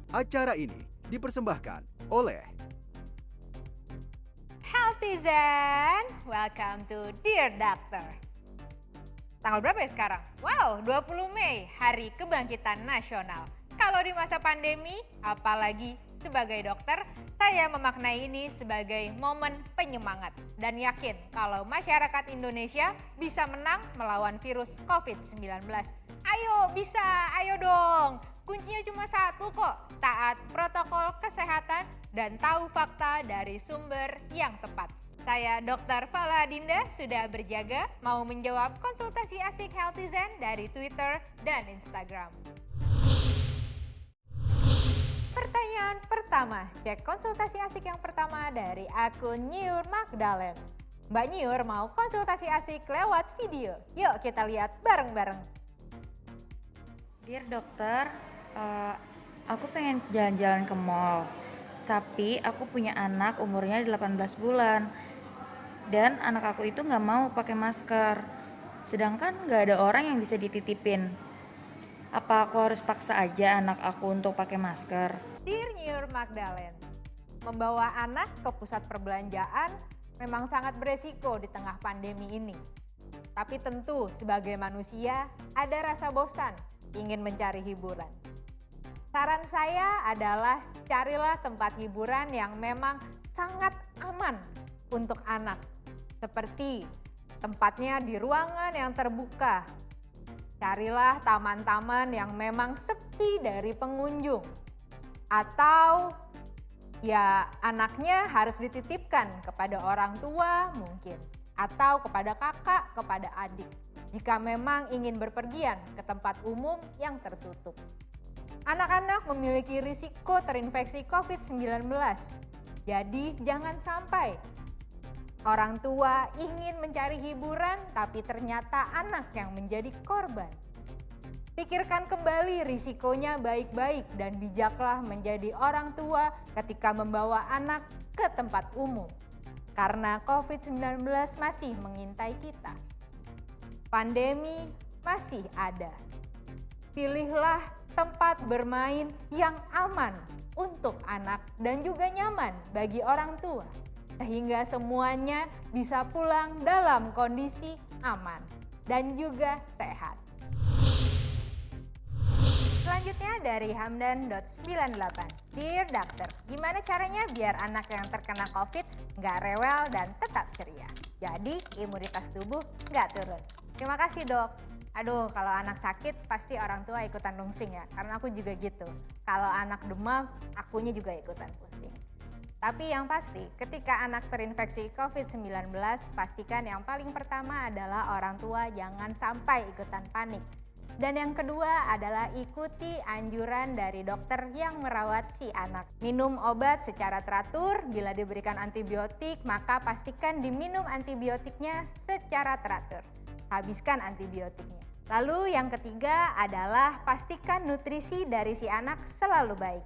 Acara ini dipersembahkan oleh Healthizen, welcome to Dear Doctor. Tanggal berapa ya sekarang? Wow, 20 Mei, Hari Kebangkitan Nasional. Kalau di masa pandemi, apalagi sebagai dokter, saya memaknai ini sebagai momen penyemangat dan yakin kalau masyarakat Indonesia bisa menang melawan virus COVID-19. Ayo bisa, ayo dong. Kuncinya cuma satu kok, taat protokol kesehatan dan tahu fakta dari sumber yang tepat. Saya Dr. Fala Dinda sudah berjaga mau menjawab konsultasi asik Healthizen dari Twitter dan Instagram. Pertanyaan pertama, cek konsultasi asik yang pertama dari akun Nyur Magdalen. Mbak Nyur mau konsultasi asik lewat video. Yuk kita lihat bareng-bareng. Dear dokter, aku pengen jalan-jalan ke mall, tapi aku punya anak umurnya 18 bulan. Dan anak aku itu nggak mau pakai masker, sedangkan nggak ada orang yang bisa dititipin. Apa aku harus paksa aja anak aku untuk pakai masker? Dear Nyur Magdalen, membawa anak ke pusat perbelanjaan memang sangat beresiko di tengah pandemi ini. Tapi tentu sebagai manusia ada rasa bosan ingin mencari hiburan. Saran saya adalah carilah tempat hiburan yang memang sangat aman untuk anak. Seperti tempatnya di ruangan yang terbuka. Carilah taman-taman yang memang sepi dari pengunjung. Atau ya anaknya harus dititipkan kepada orang tua mungkin. Atau kepada kakak, kepada adik. Jika memang ingin berpergian ke tempat umum yang tertutup. Anak-anak memiliki risiko terinfeksi COVID-19. Jadi jangan sampai orang tua ingin mencari hiburan tapi ternyata anak yang menjadi korban. Pikirkan kembali risikonya baik-baik dan bijaklah menjadi orang tua ketika membawa anak ke tempat umum. Karena COVID-19 masih mengintai kita. Pandemi masih ada. Pilihlah tempat bermain yang aman untuk anak dan juga nyaman bagi orang tua. Sehingga semuanya bisa pulang dalam kondisi aman dan juga sehat. Selanjutnya dari Hamdan.98. Dear Doctor, gimana caranya biar anak yang terkena COVID nggak rewel dan tetap ceria? Jadi imunitas tubuh nggak turun. Terima kasih dok. Aduh, kalau anak sakit pasti orang tua ikutan rungsing ya, karena aku juga gitu. Kalau anak demam, akunya juga ikutan pusing. Tapi yang pasti, ketika anak terinfeksi COVID-19, pastikan yang paling pertama adalah orang tua jangan sampai ikutan panik. Dan yang kedua adalah ikuti anjuran dari dokter yang merawat si anak. Minum obat secara teratur, bila diberikan antibiotik maka pastikan diminum antibiotiknya secara teratur. Habiskan antibiotiknya. Lalu yang ketiga adalah pastikan nutrisi dari si anak selalu baik.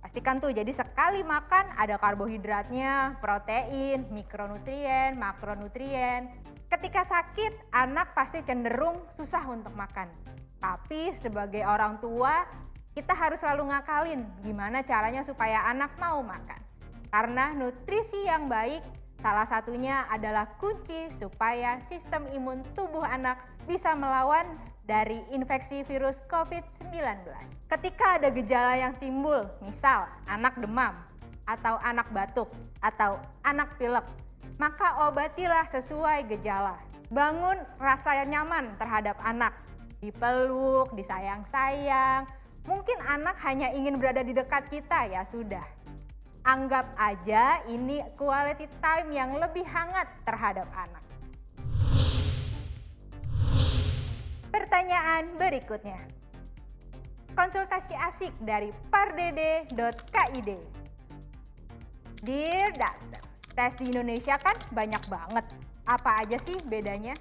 Pastikan tuh jadi sekali makan ada karbohidratnya, protein, mikronutrien, makronutrien. Ketika sakit, anak pasti cenderung susah untuk makan. Tapi sebagai orang tua, kita harus selalu ngakalin gimana caranya supaya anak mau makan. Karena nutrisi yang baik salah satunya adalah kunci supaya sistem imun tubuh anak bisa melawan dari infeksi virus COVID-19. Ketika ada gejala yang timbul, misal anak demam, atau anak batuk, atau anak pilek, maka obatilah sesuai gejala. Bangun rasa nyaman terhadap anak, dipeluk, disayang-sayang. Mungkin anak hanya ingin berada di dekat kita, ya sudah. Anggap aja ini quality time yang lebih hangat terhadap anak. Pertanyaan berikutnya. Konsultasi asik dari pardede.kid. Dear Doctor, tes di Indonesia kan banyak banget. Apa aja sih bedanya?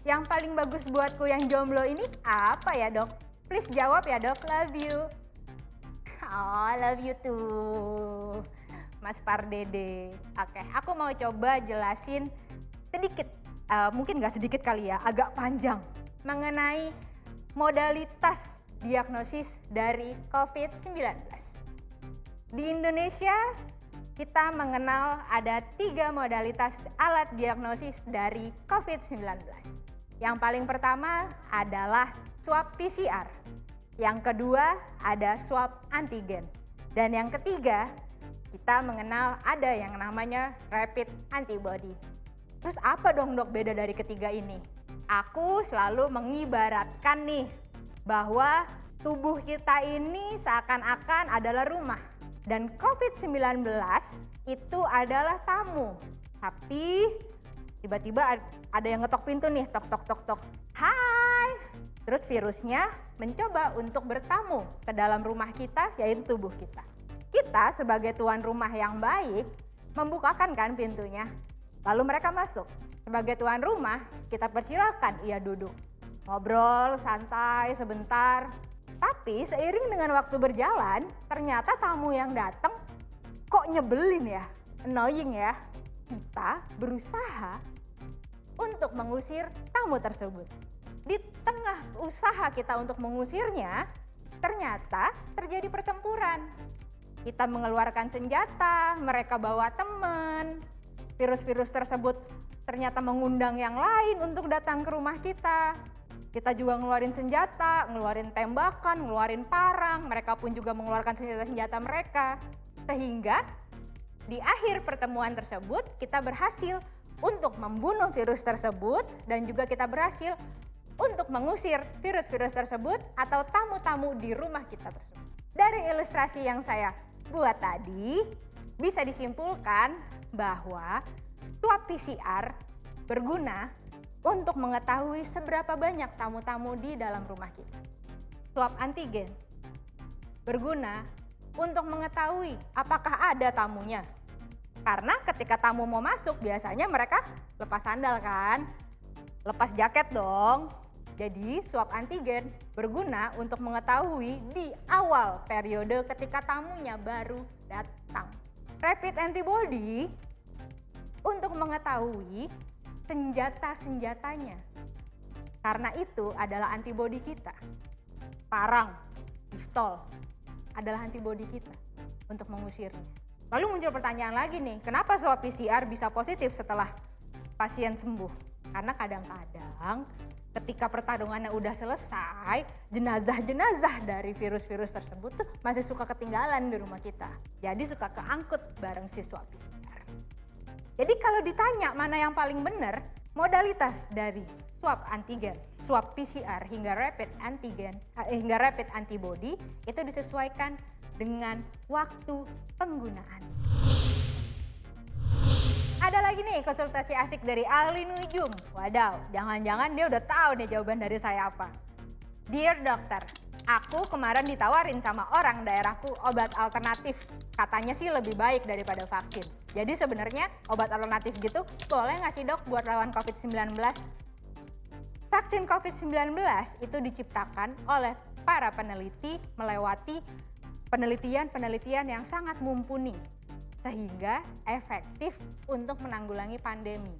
Yang paling bagus buatku yang jomblo ini apa ya dok? Please jawab ya dok, love you. Oh, love you too, Mas Pardede. Oke, aku mau coba jelasin sedikit, mungkin nggak sedikit kali ya, agak panjang. Mengenai modalitas diagnosis dari COVID-19. Di Indonesia, kita mengenal ada 3 modalitas alat diagnosis dari COVID-19. Yang paling pertama adalah swab PCR. Yang kedua ada swab antigen. Dan yang ketiga, kita mengenal ada yang namanya rapid antibody. Terus apa dong dok beda dari ketiga ini? Aku selalu mengibaratkan nih bahwa tubuh kita ini seakan-akan adalah rumah. Dan COVID-19 itu adalah tamu. Tapi tiba-tiba ada yang ngetok pintu nih, tok tok tok tok. Hai! Terus virusnya mencoba untuk bertamu ke dalam rumah kita, yaitu tubuh kita. Kita sebagai tuan rumah yang baik membukakan kan pintunya. Lalu mereka masuk. Sebagai tuan rumah, kita persilakan ia duduk. Ngobrol santai sebentar. Tapi seiring dengan waktu berjalan, ternyata tamu yang datang kok nyebelin ya, annoying ya. Kita berusaha untuk mengusir tamu tersebut. Di tengah usaha kita untuk mengusirnya, ternyata terjadi pertempuran. Kita mengeluarkan senjata, mereka bawa teman. Virus-virus tersebut ternyata mengundang yang lain untuk datang ke rumah kita. Kita juga ngeluarin senjata, ngeluarin tembakan, ngeluarin parang. Mereka pun juga mengeluarkan senjata-senjata mereka. Sehingga di akhir pertemuan tersebut kita berhasil untuk membunuh virus tersebut dan juga kita berhasil untuk mengusir virus-virus tersebut atau tamu-tamu di rumah kita tersebut. Dari ilustrasi yang saya buat tadi, bisa disimpulkan bahwa swab PCR berguna untuk mengetahui seberapa banyak tamu-tamu di dalam rumah kita. Swab antigen berguna untuk mengetahui apakah ada tamunya. Karena ketika tamu mau masuk biasanya mereka lepas sandal kan, lepas jaket dong. Jadi swab antigen berguna untuk mengetahui di awal periode ketika tamunya baru datang. Rapid antibody untuk mengetahui senjata-senjatanya. Karena itu adalah antibodi kita. Parang, pistol adalah antibodi kita untuk mengusirnya. Lalu muncul pertanyaan lagi nih, kenapa swab PCR bisa positif setelah pasien sembuh? Karena kadang-kadang ketika pertarungannya udah selesai, jenazah-jenazah dari virus-virus tersebut tuh masih suka ketinggalan di rumah kita. Jadi suka keangkut bareng si swab PCR. Jadi kalau ditanya mana yang paling benar, modalitas dari swab antigen, swab PCR hingga rapid antigen, hingga rapid antibody itu disesuaikan dengan waktu penggunaan. Ada lagi nih konsultasi asik dari ahli nujum. Wadaw, jangan-jangan dia udah tahu nih jawaban dari saya apa. Dear dokter, aku kemarin ditawarin sama orang daerahku obat alternatif. Katanya sih lebih baik daripada vaksin. Jadi sebenarnya obat alternatif gitu boleh nggak sih dok buat lawan COVID-19? Vaksin COVID-19 itu diciptakan oleh para peneliti melewati penelitian-penelitian yang sangat mumpuni. Sehingga efektif untuk menanggulangi pandemi.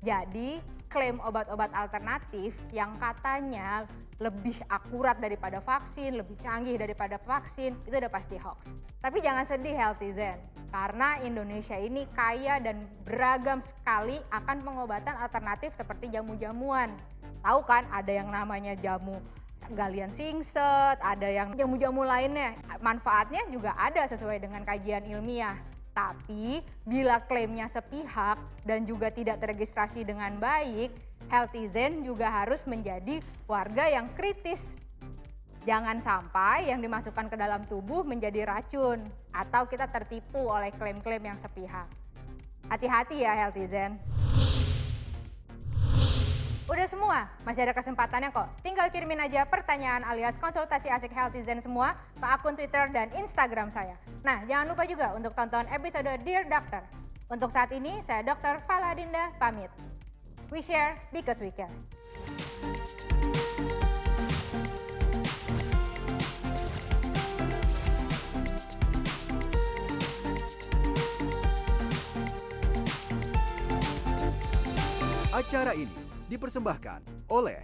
Jadi klaim obat-obat alternatif yang katanya lebih akurat daripada vaksin, lebih canggih daripada vaksin, itu udah pasti hoax. Tapi jangan sedih Healthyzen, karena Indonesia ini kaya dan beragam sekali akan pengobatan alternatif seperti jamu-jamuan. Tahu kan ada yang namanya jamu galian singset, ada yang jamu-jamu lainnya. Manfaatnya juga ada sesuai dengan kajian ilmiah. Tapi bila klaimnya sepihak dan juga tidak teregistrasi dengan baik, Healthyzen juga harus menjadi warga yang kritis. Jangan sampai yang dimasukkan ke dalam tubuh menjadi racun atau kita tertipu oleh klaim-klaim yang sepihak. Hati-hati ya Healthyzen. Udah semua, masih ada kesempatannya kok. Tinggal kirimin aja pertanyaan alias konsultasi asik Healthyzen semua ke akun Twitter dan Instagram saya. Nah, jangan lupa juga untuk tonton episode Dear Doctor. Untuk saat ini, saya Dr. Fala Dinda pamit. We share because we care. Acara ini dipersembahkan oleh